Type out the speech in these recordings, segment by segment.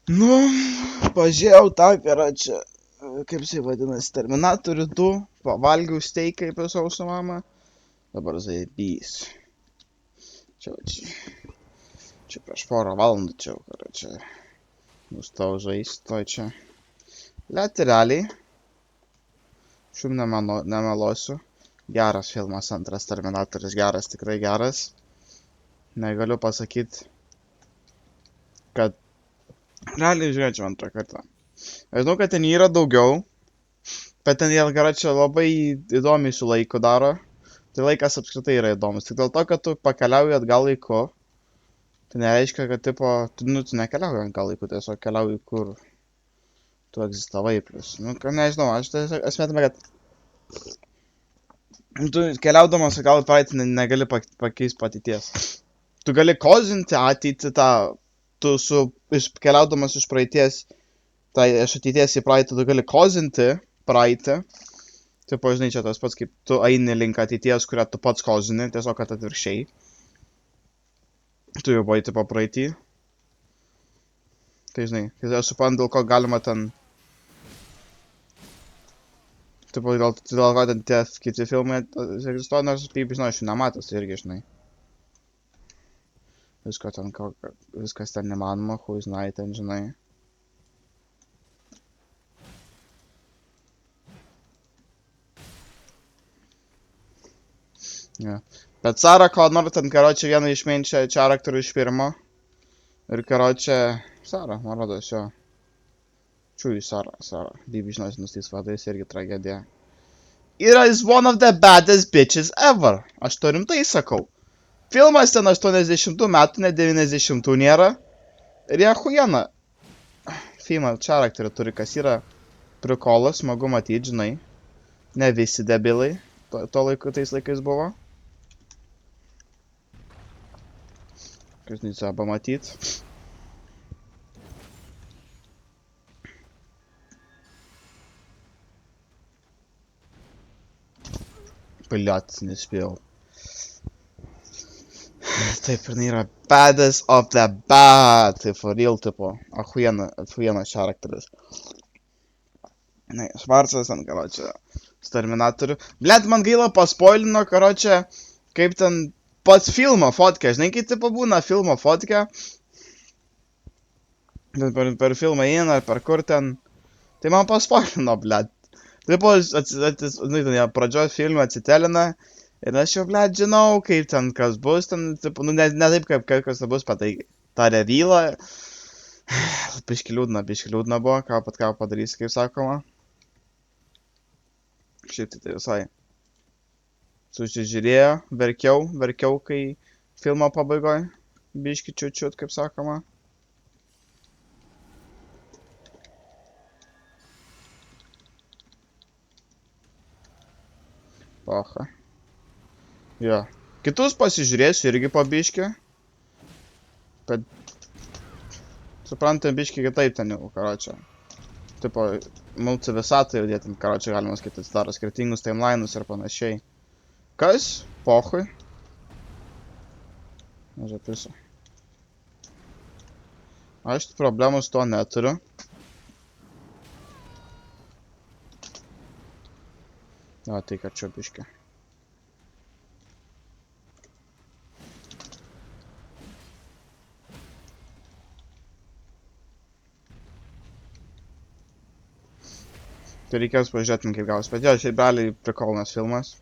Nu, pažiūrėjau tą, karočią, kaip jisai vadinasi, Terminatorių 2, pavalgiau steiką kaip sausą mamą, dabar zaibys. Čia prieš porą valandų čia, karočią, nustau žaisti, to čia. Let realiai, šum nemelosiu, geras filmas, antras Terminatorius, geras, tikrai geras. Negaliu pasakyti, kad realiai žiūrėčiau antrą kartą. Aš žinau, kad ten yra daugiau, bet ten jie, karočią, labai įdomiai su laiku daro. Tai laikas apskritai yra įdomus. Tik dėl to, kad tu pakeliauji atgal laiku, tai nereiškia, kad tipo, tu nekeliauji atgal laiku, tiesiog keliauji kur tu egzistavai plus. Nu, nežinau, aš tiesiog esmėtume, kad tu keliaudamas atgal į praeitį negali pakeisti patyties. Tu gali kozinti ateitį tą, keliaudamas iš praeities, tai iš ateities į praeitį, tu gali kozinti praeitį. Tipo, žinai, čia tas pats, kaip tu eini link ateities, kurią tu pats kozini, tiesiog kad atvirkščiai. Tu jau buvai, tipo, praeitį. Tai, žinai, tai aš suprantu, dėl ko galima ten... Tipo, dėl ko ten tie kiti filmai egzistuoja, nors, kaip žinau, aš jų nematęs, tai irgi, žinai. Viskas ten nemanoma, žinai, ten, žinai. Yeah. Bet Sarah Connor ten, karočią, vieną iš main charakterių iš pirmo. Ir, karočią, Sarah, man rodos, jo. Čuj, Sarah. Bibi žinosinus tais vadais irgi tragedija. Is one of the baddest bitches ever. Aš to rimtai sakau. Filmas ten 80 metų, ne 90 nėra. Ir jie huijena. Female charakterį turi, kas yra prikolas, smagu matyti, žinai. Ne visi debilai. To laiku tais laikais buvo. Kas neįsą pamatyti. Блядь, нespėjau. Taip, ir yra baddest of the bad. Tai for real, tipo. Ahuienas charakteris. Švarcas ten, karočią, su Terminatoriu. Blet, man gaila paspoilino, karočią, kaip ten pats filmo fotkę. Žinai, kai tipo būna filmo fotkę. Per filmą eina, per kur ten. Tai man paspoilino, blet. Tipo, pradžios filmą atsitelina. Ir aš jau, blet, žinau, kaip ten kas bus, ten, tipo, nu, ne taip, kaip kas bus, bet tai tą revylą. Biški liūdna buvo, ką padarysi, kaip sakoma. Šiaip tai visai. Susižiūrėjo, verkiau, kai filmo pabaigoj. Biški čiut, kaip sakoma. Pacha. Jo. Kitus pasižiūrėsiu irgi po biškį. Bet... Suprantam, biškį kitaip ten jau, karočią. Tipo, multivisatai jau dėtum, karočią galima skaityti, daro skirtingus timeline'us ir panašiai. Kas? Pochui. Maža piso. Aš problemų su to neturiu. O, tai kad čia biškį. Tai reikės pažiūrėti, kaip gaus. Bet jo, šiaip realiai prikolnas filmas.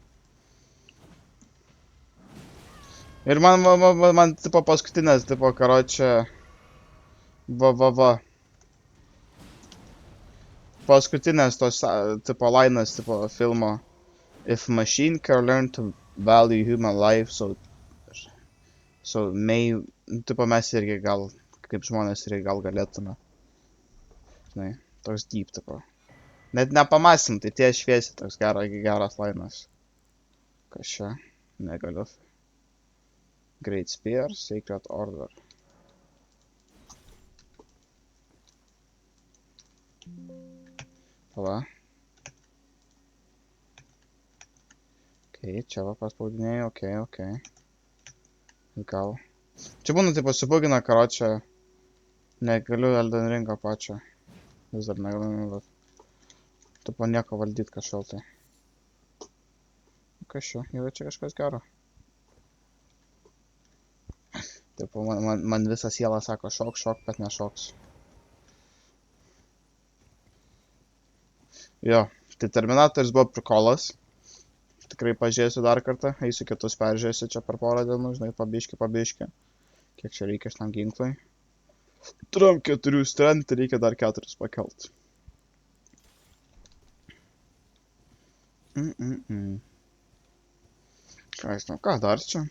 Ir man tipo paskutinės, tipo, karočią... Va. Paskutinės tos, tipo, lainas, tipo, filmo. If machine can learn to value human life, so may... Tipo, mes irgi gal, kaip žmonės irgi gal galėtume. Žinai, toks deep, tipo. Net nepamasim, tai tie šviesi, toks geras lainas. Kas čia? Negaliu. Great Spear, Sacred Order. Pala. Čia va paspaudinėjau, okei. Gal. Čia būna, tipo, subugina, karočią. Negaliu Elden Ringo pačio. Vis dar negaliu, bet... Tipo nieko valdyt kažkėl tai. Kas čia? Yra čia kažkas gero. Tipo, man visa siela sako šok, bet nešoks. Jo, tai Terminatorius buvo prikolas. Tikrai pažiūrėsiu dar kartą, eisiu kitus peržiūrėsiu čia per porą dienų, žinai, pabiški. Kiek čia reikia šitam ginklui. Turim 4 strength, reikia dar 4 pakelt. Ką dar čia?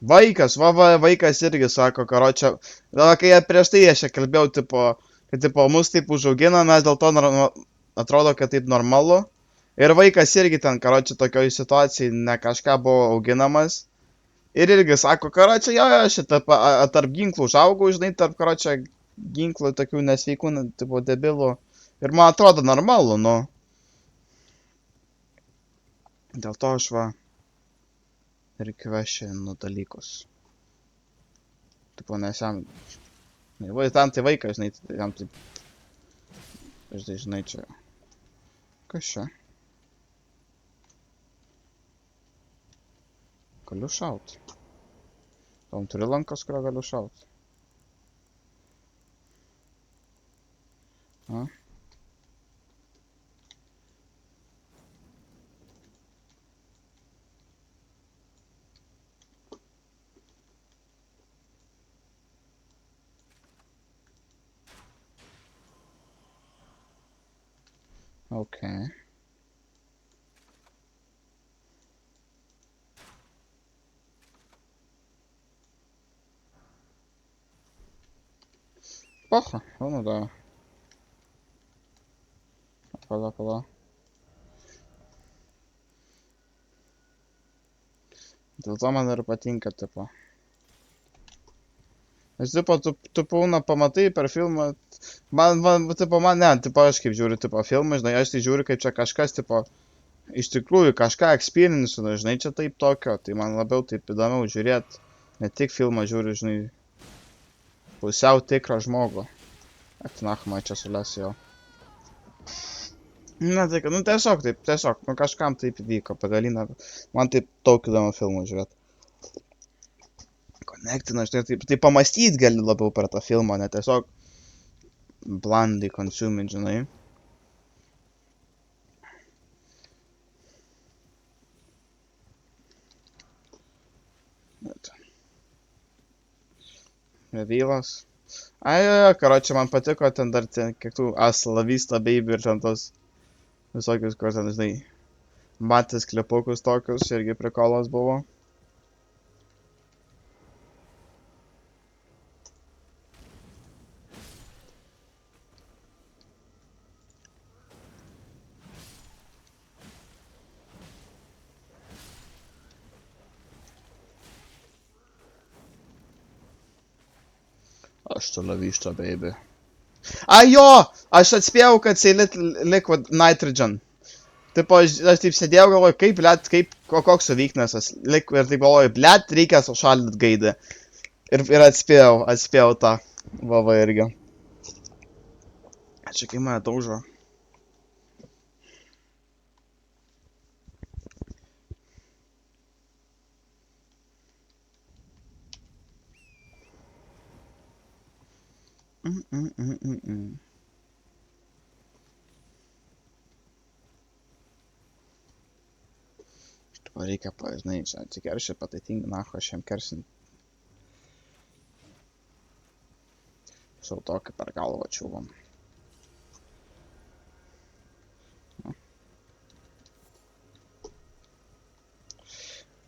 Vaikas irgi sako, karočią, kai prieš tai aš čia kalbėjau, tipo, kad tipo, mus taip užaugina, mes dėl to atrodo, kad taip normalu. Ir vaikas irgi ten, karočią, tokioj situacijai ne kažką buvo auginamas. Ir irgi sako, karočią, jo, šitą tarp ginklų užaugau, žinai, tarp, karočią, ginklų tokių nesveikų, tipo, debilų. Ir man atrodo normalu, nu. Dėl to aš va ir kvešinu dalykus. Tipo, nes jam... Tam tai vaikas, žinai, jam tai... Žinai, čia... Kas čia? Galiu šaut. Tam turi lankas, kurio galiu šaut. A? Okay. Паха, ну да. Пала. Dėl to man ir patinka, tipo. Nes, tipo, tu pilna pamatai per filmą. Tipo, ne, tipo, aš kaip žiūriu, tipo, filmą, žinai, aš tai žiūriu, kaip čia kažkas, tipo, iš tikrųjų kažką experience, žinai, čia taip tokio, tai man labiau taip įdomiau žiūrėti. Ne tik filmą žiūriu, žinai, pusiau tikrą žmogų. Atnachma, čia sulės jo. Ne, tai, nu tiesiog, nu kažkam taip įvyko, pagalinę, man taip daug įdomu filmų žiūrėti. Connectina, žinai, tai pamastyti gali labiau per tą filmą, ne tiesiog blandai consumint, žinai. Revealas. Ai, karočią, man patiko ten dar ten, kiek tų Aslavista Baby ir ten tos visokius, kur ten, žinai, matęs klipukus tokius, irgi prikolas buvo. Aslavista Baby. Ai jo, aš atspėjau, kad jisai liquid nitrogen. Taip, aš taip sėdėjau, galvoju, kaip, koks su weaknessas. Ir taip galvoju, blet, reikia sušaldyti gaidą. Ir atspėjau tą. Va irgi. Čia kai mane daužo. Reikia, žinai, čia atsikeršė, pataitingi, nacho, aš jam kersin. Sau tokį per galvą čiūvom.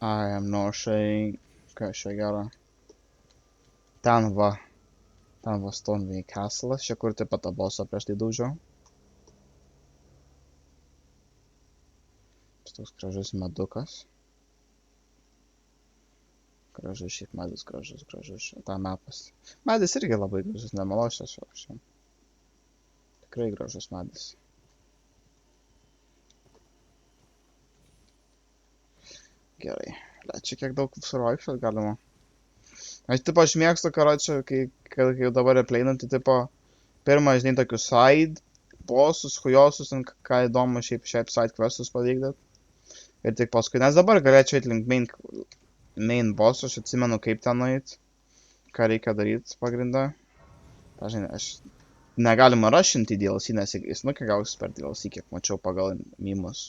I am not saying, kas čia gero. Ten va Stoneway Castle, čia kur taip pat tą bosą prieš tai daužiau. Toks gražus medukas. Gražus šiaip medis, gražus. Ta mapas. Medis irgi labai gražus, nemalošęs šiam. Tikrai gražus medis. Gerai. Čia kiek daug suroikščiot galima. Aš taip aš mėgstu, karočią, kai kad jau dabar repleinant, tai tipo, pirmą, žinai, tokius side bossus, hujosus, ką įdomu šiaip side questus pavykdėt. Ir tik paskui, nes dabar galėčiau eiti link main boss, aš atsimenu, kaip ten nueit, ką reikia daryti pagrindą. Žinai, aš negalima rushint į DLC, nes jis nukia gausis per DLC, kiek mačiau pagal mimus.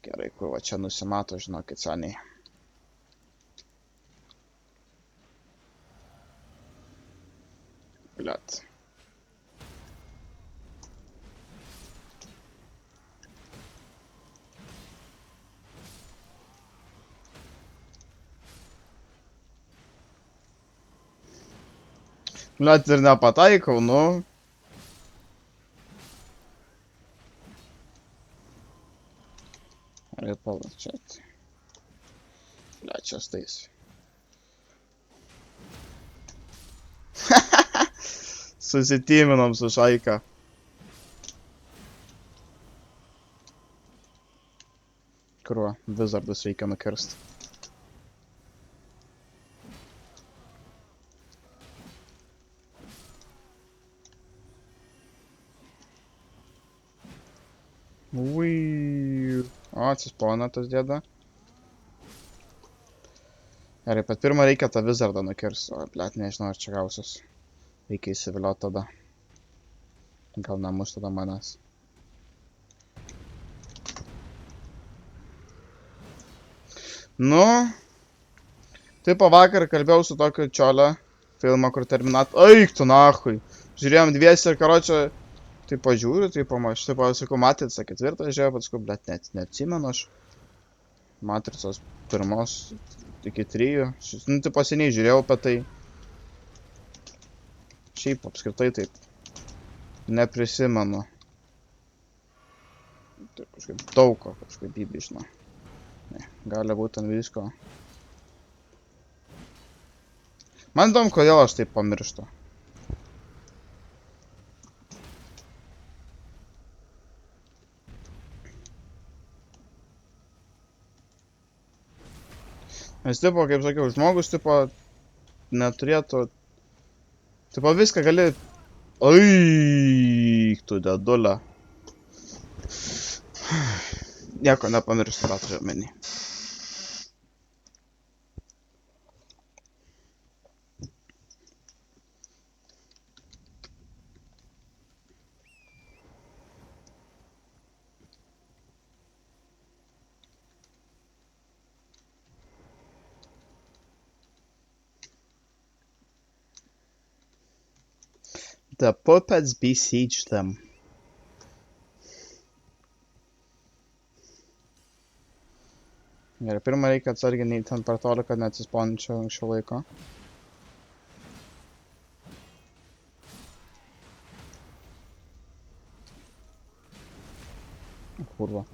Gerai, kur va čia nusimato, žinokit, seniai. Bliat. Bliat ir nepataikau, nu. Gerai, palačiat. Bliat, čia stais. Susitiminom su šaika. Kur Wizardus reikia nukirst. Ui. O, atsispona tas dėda. Gerai, pat pirmą reikia tą Wizardą nukirst. O, bliat, nežinau, ar čia gausis. Reikia įsiviliot tada. Gal nemuš tada manęs. Nu. Taip, vakar kalbėjau su tokiu čiolio filmą, kur terminat... Eik tu nahui! Žiūrėjom dviesi ir karočią... Taip pažiūriu, taip pamaš. Taip sakau, Matricą ketvirtą žiūrėjau, paskui, bet net neatsimenu aš. Matricos pirmos iki 3. Nu, taip seniai žiūrėjau apie tai. Šiaip apskritai taip. Neprisimenu. Taip kažkaip daugo, kažkaip įbišno. Ne, gali būti ant visko. Man įdomu, kodėl aš taip pamirštu. Nes, tipo, kaip sakiau, žmogus, tipo, neturėtų... Tipo, viską gali... Aik, tu dedulė. Nieko nepamirštu, tą turiu omeny. The puppets besiege them. Gerai, pirmą reikia atsargiai ten per toli, kad neatsisponinčiau anksčiau laiko. Kurva.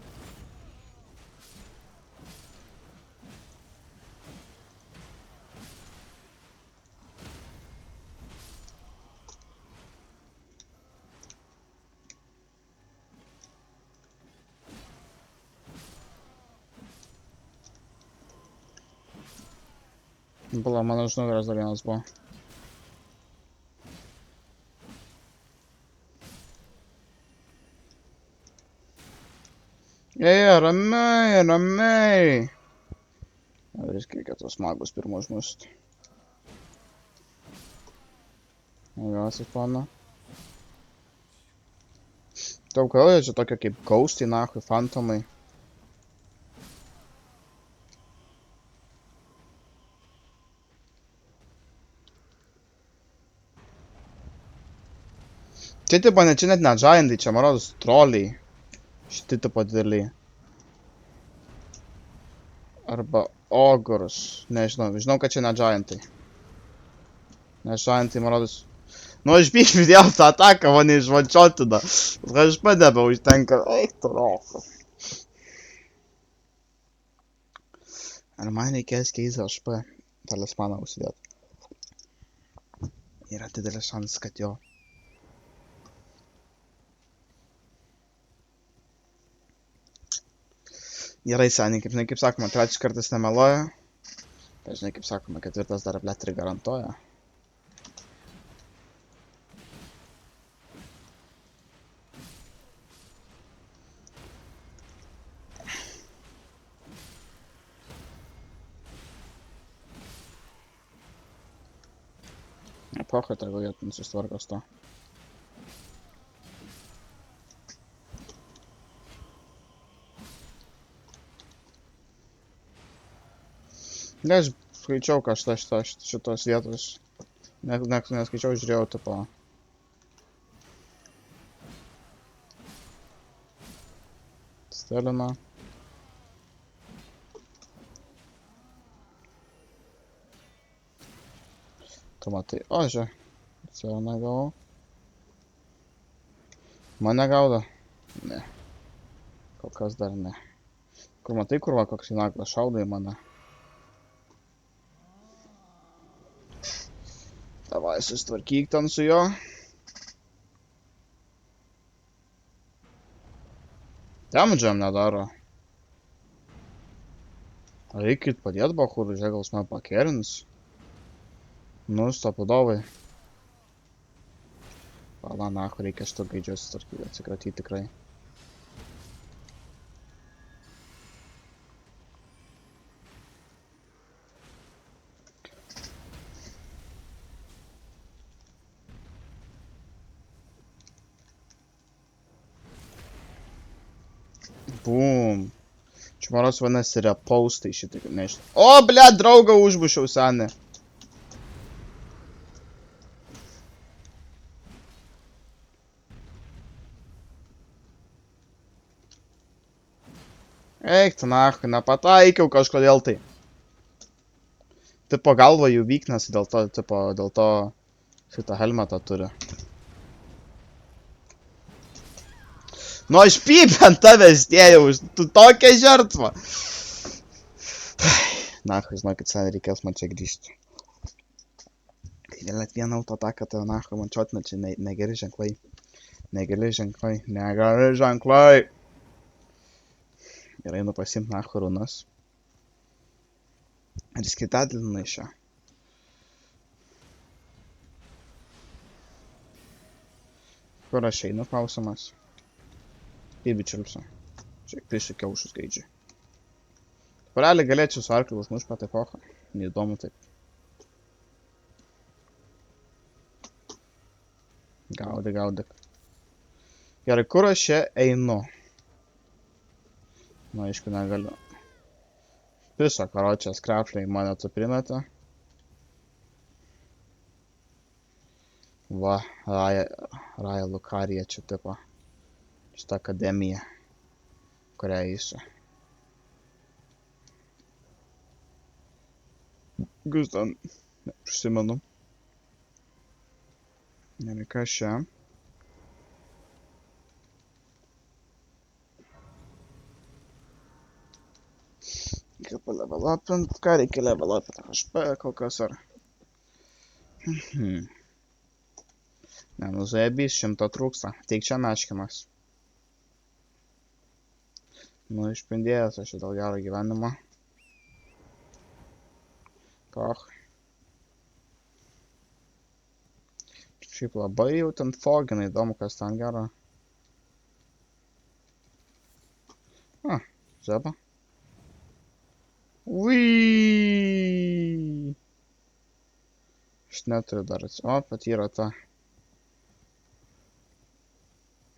Bala, mano iš nugaros dar vienas buvo. Ramiai, ramiai. Reikia tos magus pirmo užmust. Gal atsipana. Tau gal jie čia tokia kaip ghostai, nahui, fantomai. Čia tipo, ne čia net ne giantai, čia marodus troliai. Šiti tipo dideliai. Arba ogurs. Nežinau, žinau, kad čia ne giantai. Nes giantai marodus... Nu, aš biškai vidėjau tą ataką, o neišvančiotina. Aš padėbė užtenka. Eik tu rofą. Ar man reikės keisti HP talismaną užsidėti? Yra didelis šansas, kad jo. Gerai, seniai, kaip sakoma, trečias kartas nemeluoja. Žinai, kaip sakoma, ketvirtas dar bletri garantuoja. Epocha, tegu jie susitvarkos to. Ne, aš skaičiau kažką šitos vietos. Neskaičiau, žiūrėjau, tipo. Stelino. Tu matai, o, žiūrė. Čia negavau. Mane gaudo? Ne. Kol kas dar ne. Kur matai, kur va, koks naglas šaudo į mane. Davai, susitvarkyk ten su jo. Damage jam nedaro. Reikit padėt bachūrui, žiūrėk, gal jis man pakerins. Nu, stopudovai. Pala, nahu, reikia šito gaidžio atsikratyti tikrai. Bum. Čia maros vadinasi repostai šitai, kaip nežinau. O, ble, draugą užbušiau senį. Eik, tu nahu, nepataikiau kažkodėl tai. Tipo galva jų weakness, dėl to šitą helmetą turi. Nu, aš pyp ant tavęs dėjau, tu tokia žertva. Nahu, žinokit, sen reikės man čia grįžti. Kai vėl vieną autoataką, tai nahu, man čiotme čia negeri ženklai. Negeri ženklai, negeri ženklai. Ir einu pasimt nahu runas. Ir skitadilinu iš čia. Kur aš einu, klausimas? Į bičiulsiu. Šiek tai kiaušus gaidžiai. Realiai galėčiau su arkliu užmušti patį epochą. Neįdomu taip. Gaudyk. Gerai, kur aš čia einu? Nu, aišku, negaliu. Piso, karočias, krapšliai mane tu primeta. Va, Raja Lukarija čia tipo. Šitą akademiją, kurią eisiu. Gus ten, neprisimenu. Gerai, kas čia? Reikia palevelapint, ką reikia levelapint? HP kol kas ar? Ne, nu zaibys, 100 trūksta. Teik čia meškinas. Nu, išpindėjęs aš dėl gero gyvenimo. Poch. Šiaip labai jau ten fogina, įdomu, kas ten gero. Zeba. Uiiiii. Aš neturiu dar o, patyra ta.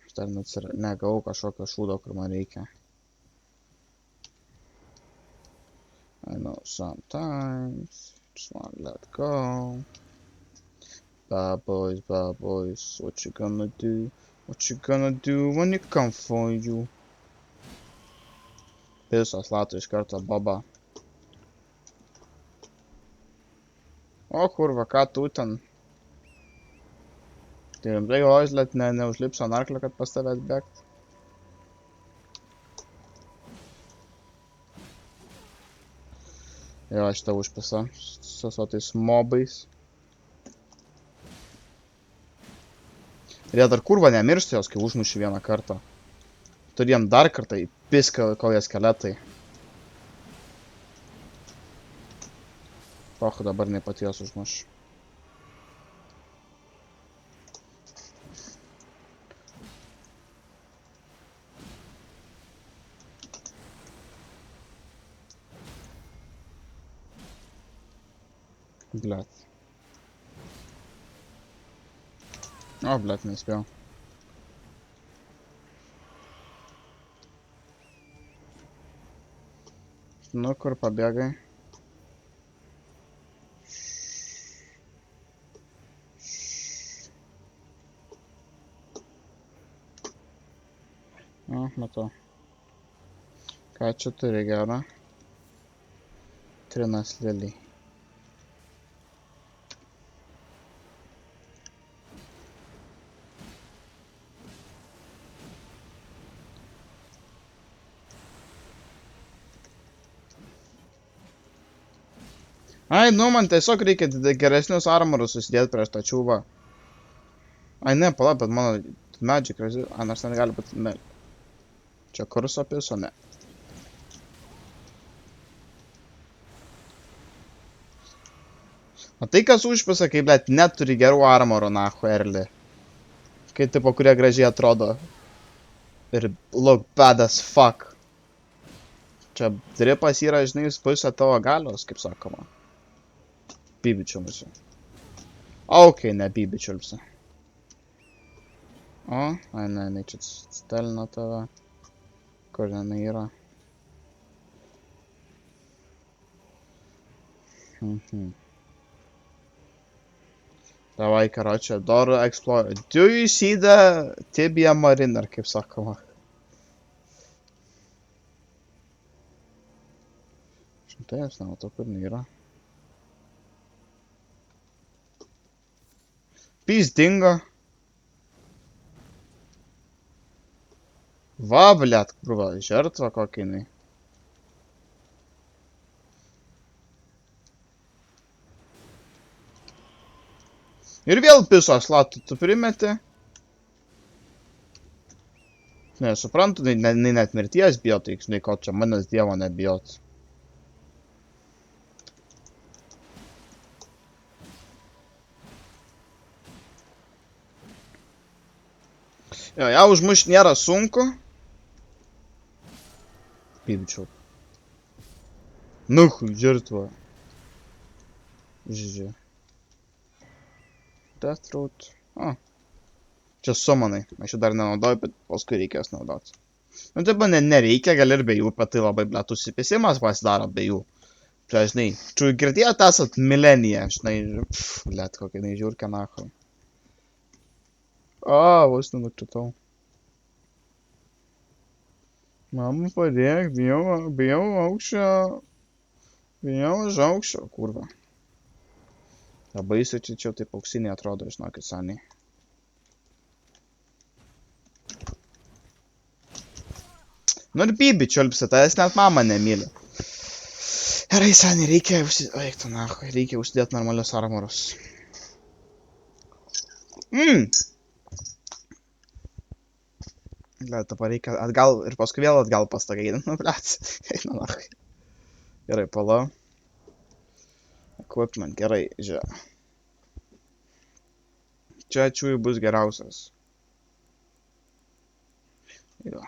Aš dar negavau kažkokio šūdo, kur man reikia. I know sometimes just wanna let go. Bad boys, what you gonna do? What you gonna do when you come for you? Pisos lato iš karto baba. O kurva, ką tu ten? Tai rimtai galvojus, neužlips ant arklio, kad pas tave atbėgt? Jo, aš tau užpisa su tais mobais. Ir jie dar kurva nemiršta jos, kai užmuši vieną kartą. Turi jiem dar kartą įpiską, kol jie skeletai. Pochu dabar nepaties užmuš. Blet. O, blet, nespėjau. Nu, kur pabėgai? O, matau. Ką čia turi gerą? Trinas Lily. Ai, nu, man tiesiog reikia geresnius armorus susidėti prieš tą čiūvą. Ai, ne, pala, bet mano magic rezi... A, nors ten gali būti... Ne. Čia kurso piso, ne. O tai, kas užpisa, kai, blet, neturi gerų armorų, nahu, erli. Kai, tipo, kurie gražiai atrodo. Ir look bad as fuck. Čia dripas yra, žinai, pusė tavo galios, kaip sakoma. Bibičiulpsi. Ok, ne bibičiulpsi. O, ai, ne, čia stelina tave. Kur jinai yra? Davai, karočią, door explore. Do you see the tibia mariner, kaip sakoma? Šimtai, aš nematau, kur jinai yra. Pys dingo. Va, blet, krūva, žertva kokia jinai. Ir vėl piso slatų, tu primeti? Ne, suprantu, tai net mirties bijo, tai žinai, ko čia manęs dievo nebijot. Jo, ją užmušt nėra sunku. Pybčiau. Nuhu, žirtva. Žiūrėjau. Deathroot. O. Čia sumanai. Aš jų dar nenaudoju, bet paskui reikės naudoti. Nu, taip, nereikia, gal ir be jų, bet tai labai, blet, užsipisimas pasidaro be jų. Čia, žinai, čia girdėjot esat mileniją, žinai, blet, kokia jinai žiūrkia nahu. O, vos nenukritau. Mama, padėk, bijau aukščio. Bijau už aukščio, kurva. Labai įsičičiau, taip auksiniai atrodo, žinokit, seniai. Nu ir bibi čiulpsi, tavęs net mama nemyli. Gerai, seniai, reikia užsidėti normalius armorus. Blet, dabar reikia atgal ir paskui vėl atgal pastagai. Nu, blet, eina nahui. Gerai, pala. Equipment, gerai, žiūrėk. Čia čiūjų bus geriausias. Jo.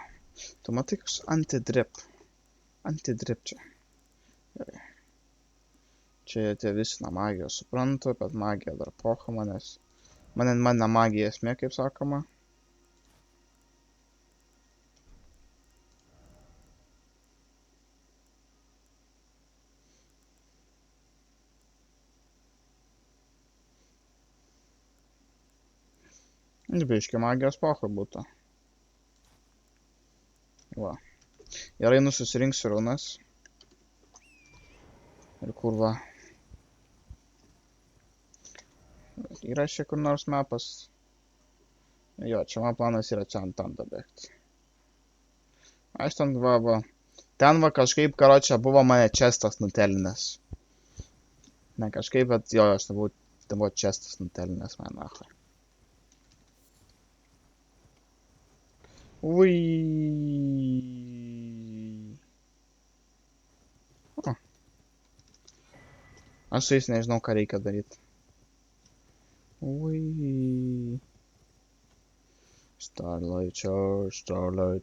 Tu matai, koks anti-drip. Anti-drip čia. Gerai. Čia tie visi na magijos suprantu, bet magija dar pocha manęs. Man magija esmė, kaip sakoma. Biški magijos pocha būtų. Va. Gerai, susirinksiu runas. Ir kur va. Yra čia kur nors mapas. Jo, čia man planas yra čia ant tanda bėgti. Aš ten va. Ten va kažkaip, karočią, buvo mane čestas nutelinęs. Ne kažkaip, bet jo, aš ten buvo čestas nutelinęs man nahui. Ui. O. Aš su jais nežinau, ką reikia daryti. Ui. Starlight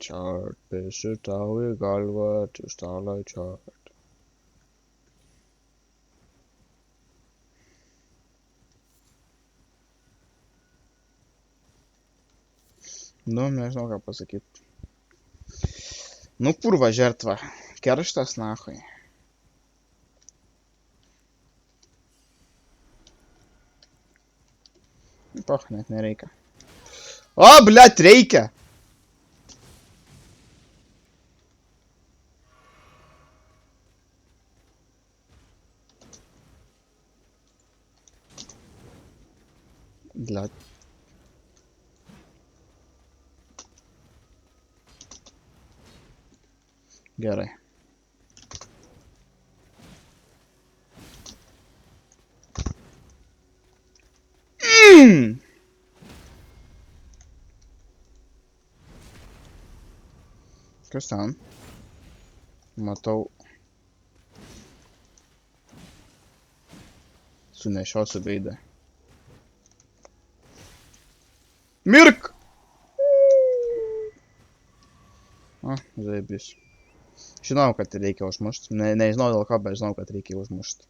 chart, pišiu tau į galvą, tu Starlight chart. Nu, nežinau, ką pasakyti. Nu, kurva žertva. Kerštas, nahui. Poch, net nereikia. O, blet, reikia! Blet. Gerai. Kas ten? Matau. Sunešiosiu veidą. Mirk! O, zaibys. Žinau, kad reikia užmušt. Nežinau dėl ko, bet žinau, kad reikia užmušt.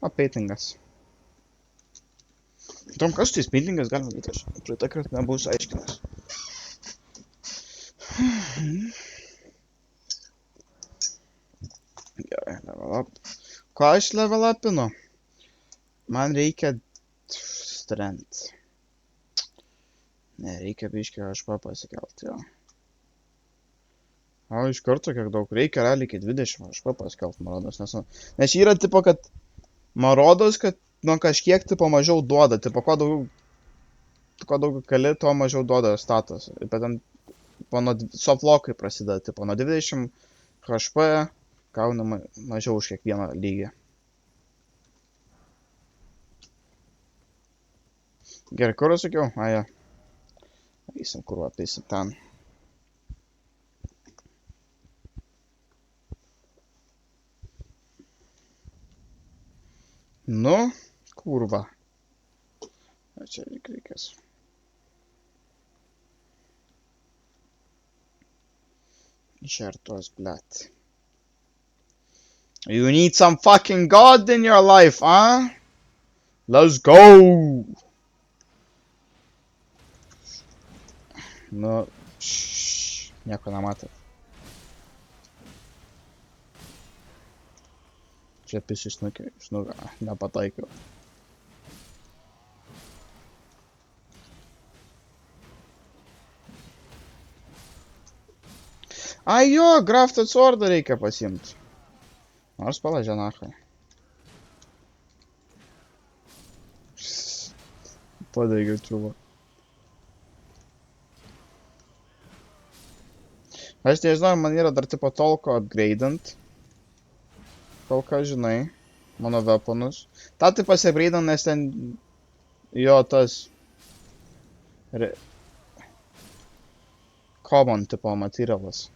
O, peitingas. Tom, kas tais peitingas galima daryti? Aš praeitą kartą nebūsiu aiškinęs. Gerai, level up. Ko aš level upinu? Man reikia strength. Ne, reikia biškį HP pasikelt, jo. O, iš karto kiek daug. Reikia realiai iki 20 HP pasikelt, man rodos. Nes yra tipo, kad man rodos, kad nuo kažkiek tipo mažiau duoda. Tipo, kuo daugiau kali, tuo mažiau duoda status. Bet ten nuo softlockai prasideda. Tipo, nuo 20 HP gauna mažiau už kiekvieną lygį. Gerai, kur aš sakiau? Aja. Eisim kur, ateisim ten. Nu, kurva. Čia reikės. Žertos, blet. You need some fucking God in your life, huh? Let's go! Nu, nieko nematė. Čia pisi šnuka, nepataikiau. Ai jo, Grafted Swordą reikia pasiimti. Nors palažė nachai. Padaigiau čiuvo. Aš nežinau, man yra dar tipo tolko upgrade'ant. Kol ką žinai, mano weaponus. Ta tai pasiupgrade'ant, nes ten jo tas common tipo materialas.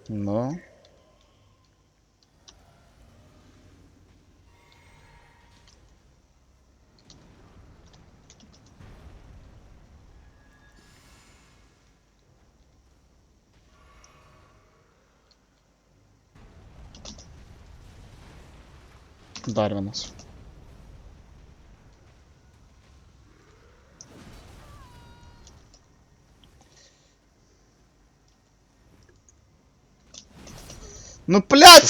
Nu. Dar vienas. Nu, blėt!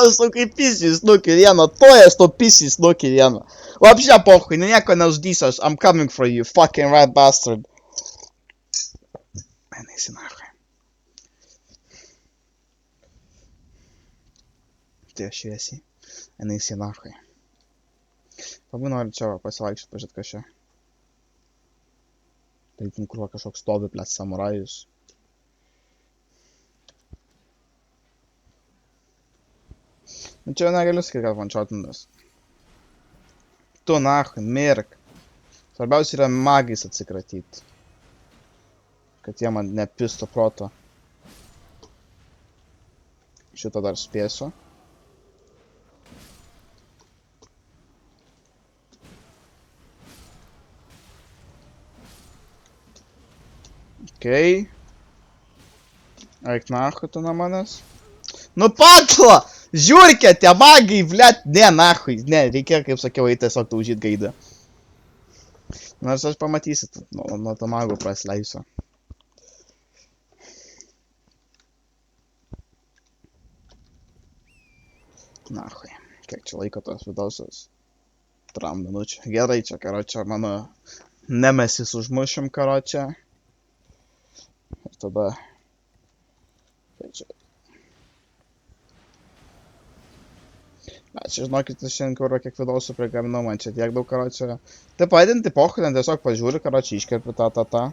Esu kaip pisį snukį vieną, tojas to pisį snukį vieną. Вообще похуй, nieko neuždysiu, I'm coming for you, fucking rat bastard. Eisi nachai. Tie šviesiai. Eisi nachai. Labai noriu čia pasivaikščioti, pažiūrėt kas čia. Taikim, kur kažkoks stovi, blėt, samurajus. Nu čia negaliu sakyti, kad one-shotintas. Tu nachui, mirk. Svarbiausia yra magais atsikratyti. Kad jie man nepisto proto. Šitą dar spėsiu. Okei. Eik nahui tu nuo manęs. Nu patla! Žiūrkė, tie magai, blet, ne, nahui. Ne, reikia, kaip sakiau, eiti tiesiog daužyt gaidą. Nors aš pamatysit, nuo to mago prasileisiu. Nahui. Kiek čia laiko tos vidausios? 3 minučių. Gerai, čia, karočią, mano nemesis užmušim, karočią. Ir tada... Tai čia... Čia, žinokit, šiandien kuro kiek vidausių prigaminau, man čia tiek daug, karočią. Tai padinti pochai, ten tiesiog pažiūri, karočią, iškerpi tą.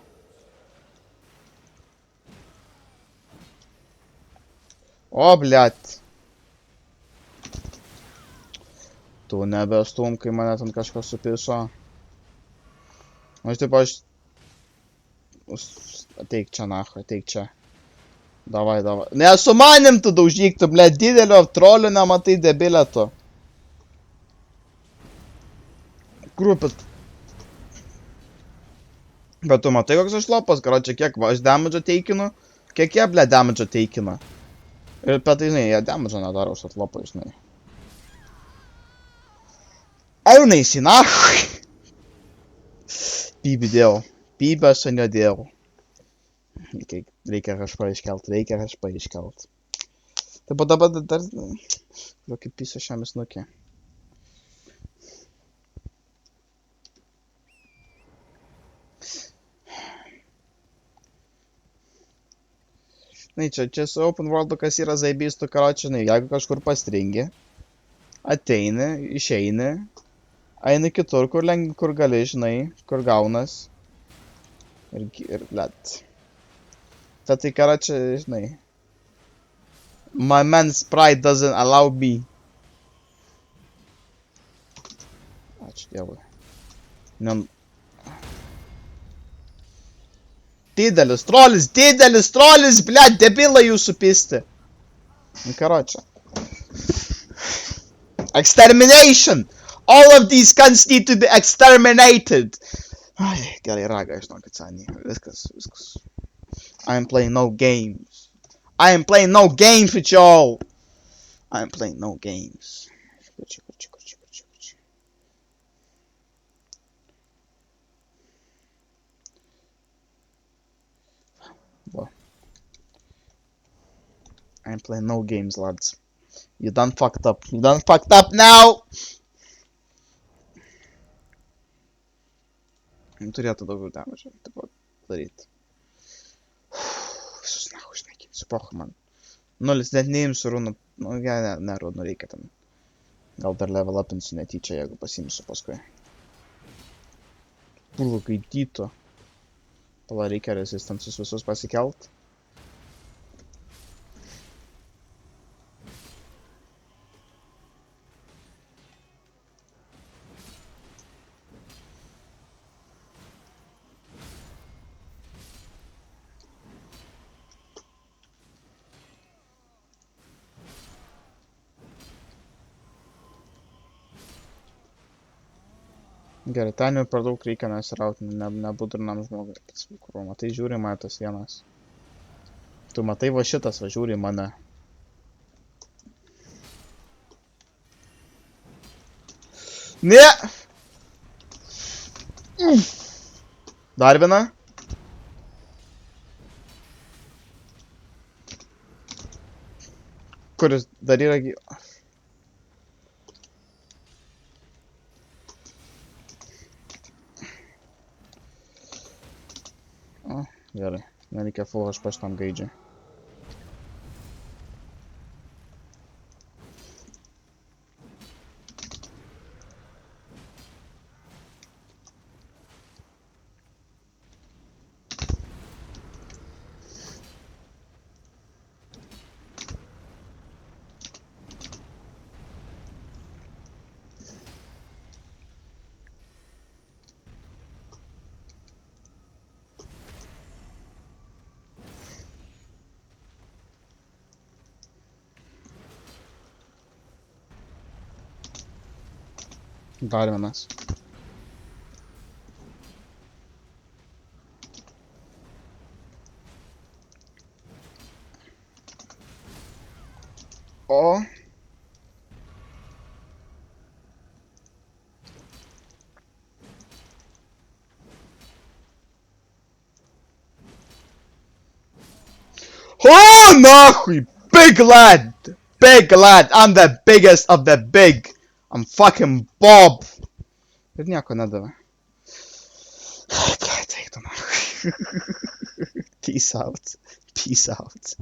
O, blet. Tu nebestum, kai mane ten kažkas supiso. Aš taip aš... Ateik čia, nahui, ateik čia. Davai. Ne, su manim tu daužyk, tu, ble, didelio trolių nematai, debilė tu. Grupit. Bet tu matai, koks aš lopas, karočią, kiek aš damage'o teikinu? Kiek jie, ble, damage'o teikina? Ir bet tai, žinai, jie damage'o nedaro už atlopą, žinai. Einaisi, nahui. Pybį dėjau. Pybę aš nedėjau. Reikia kažką iškelt. Taip, dabar dar... Kokį pisą šiam snukį. Čia su open world, kas yra zaibystų, karočią, jeigu kažkur pastringi, ateini, išeini, eini kitur, kur gali, žinai, kur gaunas. Ir blet. Tai karočią, žinai. My man's pride doesn't allow me. Ačiū dievui. Didelis trolis, blet, debilai jūsų pisti. Karočią. Extermination! All of these guns need to be exterminated! Ai, gerai, raga, žinokit, seniai. Viskas. I am playing no games with y'all! I am playing no games. Kurči. Well. I am playing no games, lads. You done fucked up now! Turėtų daugiau damage'o, taip pat daryti. Visus nahu išnaikinsiu, pochu man. 0, net neimsiu runų. Nu, ne, runų reikia ten. Gal dar level upinsiu netyčia, jeigu pasimsiu paskui. Purvo kaityto. Pala, reikia resistansus visus pasikelt. Gerai, ten jau per daug reikia nesirauti, nebudrinam žmogui. Kur matai, žiūri mane tas vienas. Tu matai, va šitas, va žiūri mane. Ne! Dar viena. Kuris dar yra... Gerai, nereikia full HP šitam gaidžiui. Dar vienas. O. Oh, нахуй! Big lad! Big lad! I'm the biggest of the big! I'm fucking Bob! Ir nieko nedavė. Blядь, eik tu nahui. Peace out. Peace out.